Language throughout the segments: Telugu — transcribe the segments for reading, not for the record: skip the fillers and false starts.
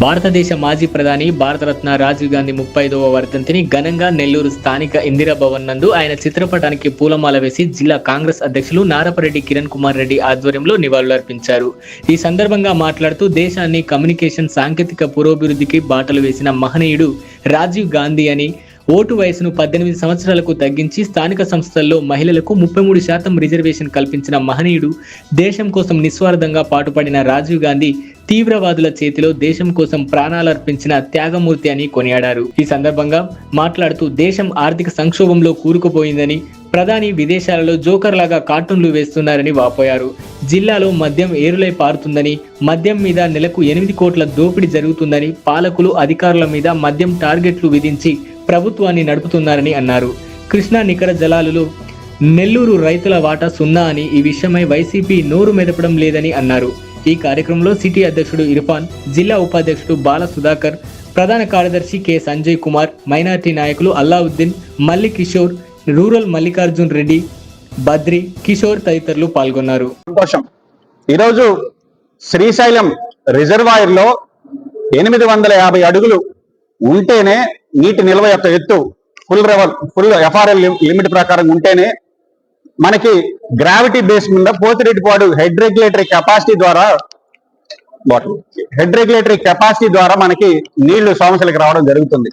భారతదేశ మాజీ ప్రధాని భారతరత్న రాజీవ్ గాంధీ 35వ వర్ధంతిని ఘనంగా నెల్లూరు స్థానిక ఇందిరా భవన్ నందు ఆయన చిత్రపటానికి పూలమాల వేసి జిల్లా కాంగ్రెస్ అధ్యక్షులు నారపరెడ్డి కిరణ్ కుమార్ రెడ్డి ఆధ్వర్యంలో నివాళులర్పించారు. ఈ సందర్భంగా మాట్లాడుతూ దేశాన్ని కమ్యూనికేషన్ సాంకేతిక పురోభివృద్ధికి బాటలు వేసిన మహనీయుడు రాజీవ్ గాంధీ అని, ఓటు వయసును 18 సంవత్సరాలకు తగ్గించి స్థానిక సంస్థల్లో మహిళలకు 33% రిజర్వేషన్ కల్పించిన మహనీయుడు, దేశం కోసం నిస్వార్థంగా పాటుపడిన రాజీవ్ గాంధీ తీవ్రవాదుల చేతిలో దేశం కోసం ప్రాణాలర్పించిన త్యాగమూర్తి అని కొనియాడారు. ఈ సందర్భంగా మాట్లాడుతూ దేశం ఆర్థిక సంక్షోభంలో కూరుకుపోయిందని, ప్రధాని విదేశాలలో జోకర్ లాగా కార్టూన్లు వేస్తున్నారని వాపోయారు. జిల్లాలో మద్యం ఏరులై పారుతుందని, మద్యం మీద నెలకు 8 కోట్ల దోపిడీ జరుగుతుందని, పాలకులు అధికారుల మీద మద్యం టార్గెట్లు విధించి ప్రభుత్వాన్ని నడుపుతున్నారని అన్నారు. కృష్ణా నికర జలాలలో నెల్లూరు రైతుల వాటా 0 అని, ఈ విషయమై వైసీపీ నోరు మెదపడం లేదని అన్నారు. ఈ కార్యక్రమంలో సిటీ అధ్యక్షుడు ఇర్ఫాన్, జిల్లా ఉపాధ్యక్షుడు బాల సుధాకర్, ప్రధాన కార్యదర్శి కె సంజయ్ కుమార్, మైనార్టీ నాయకులు అల్లావుద్దీన్, మల్లి కిషోర్, రూరల్ మల్లికార్జున్ రెడ్డి, బద్రి, కిషోర్ తదితరులు పాల్గొన్నారు. సంతోషం. ఈరోజు శ్రీశైలం రిజర్వాయర్లో 850 అడుగులు ఉంటేనే నీటి నిల్వ యొక్క ఎత్తు ఫుల్ ఎఫ్ఆర్ఎల్ లిమిట్ ప్రకారం ఉంటేనే మనకి గ్రావిటీ బేస్ మీద పోతిరెడ్డిపాడు హెడ్ రెగ్యులేటరీ కెపాసిటీ ద్వారా మనకి నీళ్లు సమస్యలకు రావడం జరుగుతుంది.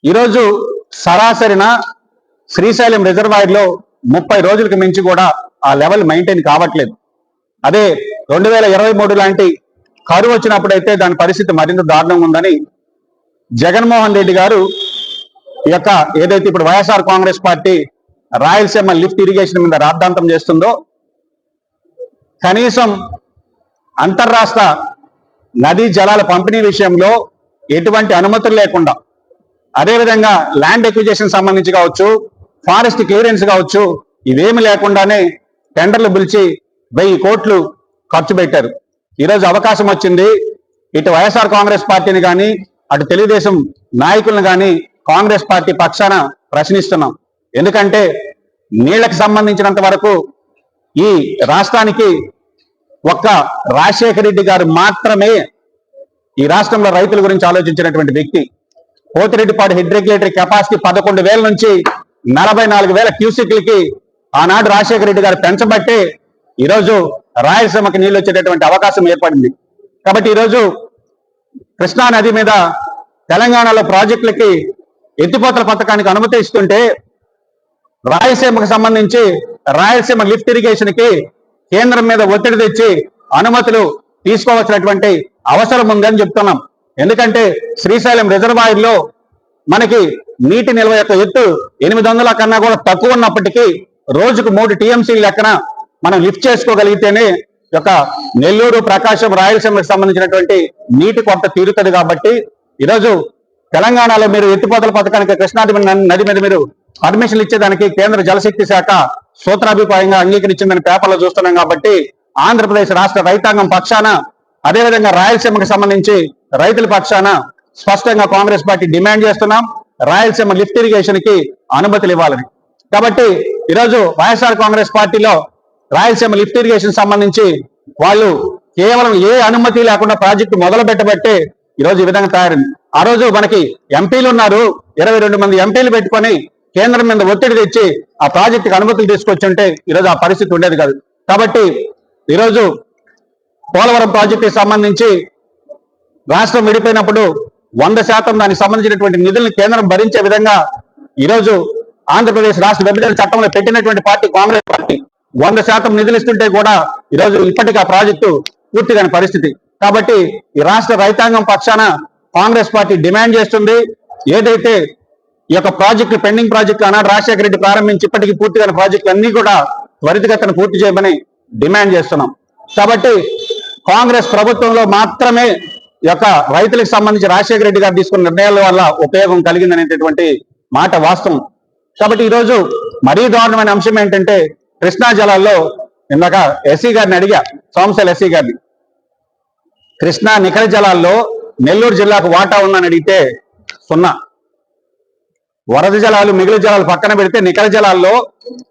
ఈరోజు సరాసరిన శ్రీశైలం రిజర్వాయర్ లో 30 రోజులకు మించి కూడా ఆ లెవెల్ మెయింటైన్ కావట్లేదు. అదే 2023 లాంటి కరువు వచ్చినప్పుడైతే దాని పరిస్థితి మరింత దారుణంగా ఉందని జగన్మోహన్ రెడ్డి గారు ఈ యొక్క ఏదైతే ఇప్పుడు YSR Congress party Rayalaseema lift irrigation మీద రాద్ధాంతం చేస్తుందో, కనీసం అంతర్రాష్ట్ర నదీ జలాల పంపిణీ విషయంలో ఎటువంటి అనుమతులు లేకుండా, అదేవిధంగా ల్యాండ్ ఎక్విజిషన్ సంబంధించి కావచ్చు, ఫారెస్ట్ క్లియరెన్స్ కావచ్చు, ఇవేమి లేకుండానే టెండర్లు పిలిచి 1000 కోట్లు ఖర్చు పెట్టారు. ఈరోజు అవకాశం వచ్చింది. ఇటు వైఎస్ఆర్ కాంగ్రెస్ పార్టీని కానీ, అటు తెలుగుదేశం నాయకులను కానీ కాంగ్రెస్ పార్టీ పక్షాన ప్రశ్నిస్తున్నాం. ఎందుకంటే నీళ్లకు సంబంధించినంత వరకు ఈ రాష్ట్రానికి ఒక్క రాజశేఖర రెడ్డి గారు మాత్రమే ఈ రాష్ట్రంలో రైతుల గురించి ఆలోచించినటువంటి వ్యక్తి. పోతిరెడ్డిపాడు హెడ్ రెగ్యులేటరీ కెపాసిటీ 11,000 నుంచి 44,000 క్యూసెక్లకి ఆనాడు రాజశేఖర రెడ్డి గారు పెంచబట్టే ఈరోజు రాయలసీమకి నీళ్ళు వచ్చేటటువంటి అవకాశం ఏర్పడింది. కాబట్టి ఈరోజు కృష్ణా నది మీద తెలంగాణలో ప్రాజెక్టులకి ఎత్తిపోతల పథకానికి అనుమతి ఇస్తుంటే, రాయలసీమకు సంబంధించి రాయలసీమ లిఫ్ట్ ఇరిగేషన్ కి కేంద్రం మీద ఒత్తిడి తెచ్చి అనుమతులు తీసుకోవాల్సినటువంటి అవసరం ఉందని చెప్తున్నాం. ఎందుకంటే శ్రీశైలం రిజర్వాయర్ లో మనకి నీటి నిల్వ యొక్క ఎత్తు 800 కన్నా కూడా తక్కువ ఉన్నప్పటికీ రోజుకు 3 టీఎంసీ లెక్కన మనం లిఫ్ట్ చేసుకోగలిగితేనే ఒక నెల్లూరు, ప్రకాశం, రాయలసీమకు సంబంధించినటువంటి నీటి కొరత తీరుతుంది. కాబట్టి ఈరోజు తెలంగాణలో మీరు ఎత్తిపోతల పథకానికి కృష్ణా నది మీద మీరు పర్మిషన్లు ఇచ్చేదానికి కేంద్ర జలశక్తి శాఖ సూత్రాభిప్రాయంగా అంగీకరించిందని పేపర్లో చూస్తున్నాం. కాబట్టి ఆంధ్రప్రదేశ్ రాష్ట్ర రైతాంగం పక్షాన, అదేవిధంగా రాయలసీమకు సంబంధించి రైతుల పక్షాన స్పష్టంగా కాంగ్రెస్ పార్టీ డిమాండ్ చేస్తున్నాం, రాయలసీమ లిఫ్ట్ ఇరిగేషన్ కి అనుమతులు ఇవ్వాలని. కాబట్టి ఈరోజు వైఎస్ఆర్ కాంగ్రెస్ పార్టీలో రాయలసీమ లిఫ్ట్ ఇరిగేషన్ సంబంధించి వాళ్ళు కేవలం ఏ అనుమతి లేకుండా ప్రాజెక్టు మొదలు పెట్టబట్టే ఈరోజు ఈ విధంగా తయారైంది. ఆ రోజు మనకి ఎంపీలు ఉన్నారు, 22 మంది ఎంపీలు పెట్టుకొని కేంద్రం మీద ఒత్తిడి తెచ్చి ఆ ప్రాజెక్టుకి అనుమతులు తీసుకొచ్చుంటే ఈరోజు ఆ పరిస్థితి ఉండేది కాదు. కాబట్టి ఈరోజు పోలవరం ప్రాజెక్టుకి సంబంధించి రాష్ట్రం విడిపోయినప్పుడు 100% దానికి సంబంధించినటువంటి నిధులను కేంద్రం భరించే విధంగా ఈరోజు ఆంధ్రప్రదేశ్ రాష్ట్ర విభజన చట్టంలో పెట్టినటువంటి పార్టీ కాంగ్రెస్ పార్టీ 100% నిధులు ఇస్తుంటే కూడా ఈరోజు ఇప్పటికీ ఆ ప్రాజెక్టు పూర్తిగాని పరిస్థితి. కాబట్టి ఈ రాష్ట్ర రైతాంగం పక్షాన కాంగ్రెస్ పార్టీ డిమాండ్ చేస్తుంది, ఏదైతే ఈ యొక్క ప్రాజెక్టు పెండింగ్ ప్రాజెక్టులు ఆనాడు రాజశేఖర రెడ్డి ప్రారంభించి ఇప్పటికీ పూర్తిగా ప్రాజెక్టులు అన్ని కూడా త్వరితగతిన పూర్తి చేయమని డిమాండ్ చేస్తున్నాం. కాబట్టి కాంగ్రెస్ ప్రభుత్వంలో మాత్రమే ఈ యొక్క రైతులకు సంబంధించి రాజశేఖర రెడ్డి గారు తీసుకున్న నిర్ణయాల వల్ల ఉపయోగం కలిగిందనేటటువంటి మాట వాస్తవం. కాబట్టి ఈరోజు మరీ దారుణమైన అంశం ఏంటంటే, కృష్ణా జలాల్లో ఇందాక ఎస్సీ గారిని అడిగా, సోమశేల ఎస్సీ గారిని, కృష్ణా నికర జలాల్లో నెల్లూరు జిల్లాకు వాటా ఉందని అడిగితే 0. వరద జలాలు, మిగిలిన జలాలు పక్కన పెడితే నికర జలాల్లో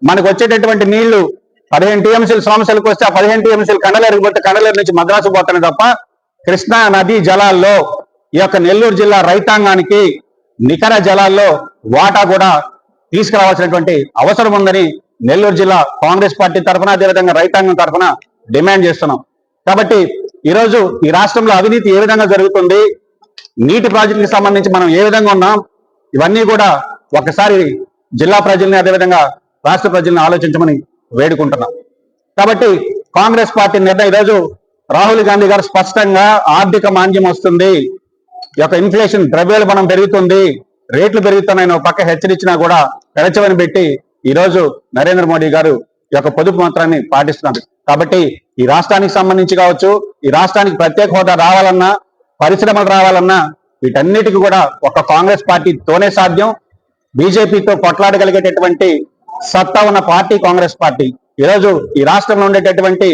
మనకు వచ్చేటటువంటి నీళ్లు 15 టీఎంసీలు సోమశేలకు వస్తే ఆ 15 టీఎంసీలు కండలేరుకు పోతే కండలేరు నుంచి మద్రాసు పోతానే తప్ప కృష్ణా నదీ జలాల్లో ఈ యొక్క నెల్లూరు జిల్లా రైతాంగానికి నికర జలాల్లో వాటా కూడా తీసుకురావాల్సినటువంటి అవసరం ఉందని నెల్లూరు జిల్లా కాంగ్రెస్ పార్టీ తరఫున అదేవిధంగా రైతాంగం తరఫున డిమాండ్ చేస్తున్నాం. కాబట్టి ఈరోజు ఈ రాష్ట్రంలో అవినీతి ఏ విధంగా జరుగుతుంది, నీటి ప్రాజెక్టుకి సంబంధించి మనం ఏ విధంగా ఉన్నాం, ఇవన్నీ కూడా ఒకసారి జిల్లా ప్రజల్ని అదేవిధంగా రాష్ట్ర ప్రజల్ని ఆలోచించమని వేడుకుంటున్నాం. కాబట్టి కాంగ్రెస్ పార్టీ నిర్ణయం ఈరోజు రాహుల్ గాంధీ గారు స్పష్టంగా ఆర్థిక మాంద్యం వస్తుంది, ఈ యొక్క ఇన్ఫ్లేషన్ ద్రవ్యోల్బణం పెరుగుతుంది, రేట్లు పెరుగుతున్నాయని ఒక పక్క హెచ్చరించినా కూడా పెరచవని పెట్టి ఈరోజు నరేంద్ర మోడీ గారు ఈ యొక్క పొదుపు మంత్రాన్ని పాటిస్తున్నారు. కాబట్టి ఈ రాష్ట్రానికి సంబంధించి కావచ్చు, ఈ రాష్ట్రానికి ప్రత్యేక హోదా రావాలన్నా, పరిశ్రమలు రావాలన్నా వీటన్నిటికీ కూడా ఒక కాంగ్రెస్ పార్టీతోనే సాధ్యం. బీజేపీతో కొట్లాడగలిగేటటువంటి సత్తా ఉన్న పార్టీ కాంగ్రెస్ పార్టీ. ఈరోజు ఈ రాష్ట్రంలో ఉండేటటువంటి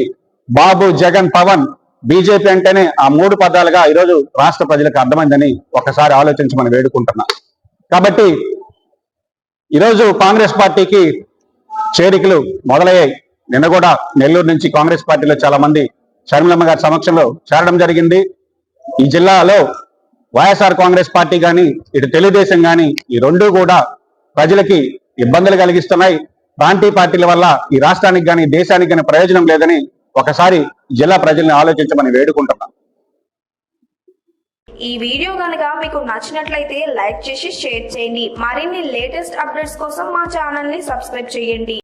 బాబు, జగన్, పవన్, బీజేపీ అంటేనే ఆ మూడు పదాలుగా ఈరోజు రాష్ట్ర ప్రజలకు అర్థమైందని ఒకసారి ఆలోచించమని వేడుకుంటున్నా. కాబట్టి ఈరోజు కాంగ్రెస్ పార్టీకి చేరికలు మొదలయ్యాయి. నిన్న కూడా నెల్లూరు నుంచి కాంగ్రెస్ పార్టీలో చాలా మంది షర్మిలమ్మ గారి సమక్షంలో చేరడం జరిగింది. ఈ జిల్లాలో వైఎస్ఆర్ కాంగ్రెస్ పార్టీ కానీ ఇటు తెలుగుదేశం కానీ ఈ రెండు కూడా ప్రజలకి ఇబ్బందులు కలిగిస్తున్నాయి. ప్రాంతీయ పార్టీల వల్ల ఈ రాష్ట్రానికి కానీ దేశానికి కానీ ప్రయోజనం లేదని ఒకసారి జిల్లా ప్రజల్ని ఆలోచించమని వేడుకుంటున్నాం. ఈ వీడియో కనుక మీకు నచ్చినట్లయితే లైక్ చేసి షేర్ చేయండి. మరిన్ని లేటెస్ట్ అప్డేట్స్ కోసం మా ఛానల్ ని సబ్స్క్రైబ్ చేయండి.